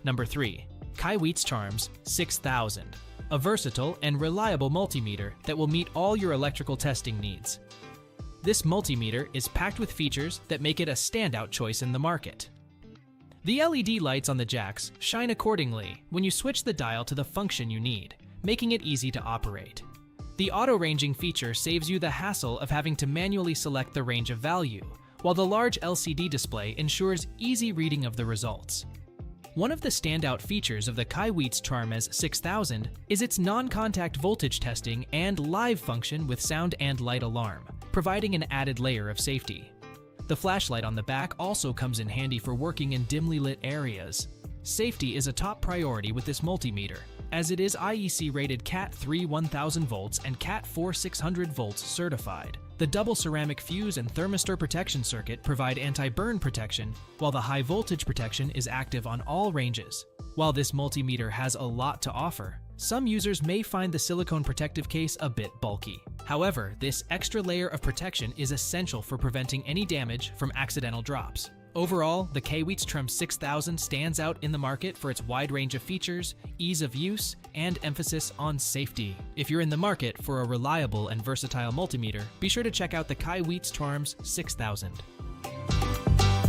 Number 3. KAIWEETS TRMS 6000, a versatile and reliable multimeter that will meet all your electrical testing needs. This multimeter is packed with features that make it a standout choice in the market. The LED lights on the jacks shine accordingly when you switch the dial to the function you need, making it easy to operate. The auto-ranging feature saves you the hassle of having to manually select the range of value, while the large LCD display ensures easy reading of the results. One of the standout features of the KAIWEETS TRMS 6000 is its non-contact voltage testing and live function with sound and light alarm, providing an added layer of safety. The flashlight on the back also comes in handy for working in dimly lit areas. Safety is a top priority with this multimeter, as it is IEC rated Cat 3 1000 volts and Cat 4 600 volts certified. The double ceramic fuse and thermistor protection circuit provide anti-burn protection, while the high voltage protection is active on all ranges. While this multimeter has a lot to offer, some users may find the silicone protective case a bit bulky. However, this extra layer of protection is essential for preventing any damage from accidental drops. Overall, the KAIWEETS TRMS 6000 stands out in the market for its wide range of features, ease of use, and emphasis on safety. If you're in the market for a reliable and versatile multimeter, be sure to check out the KAIWEETS TRMS 6000.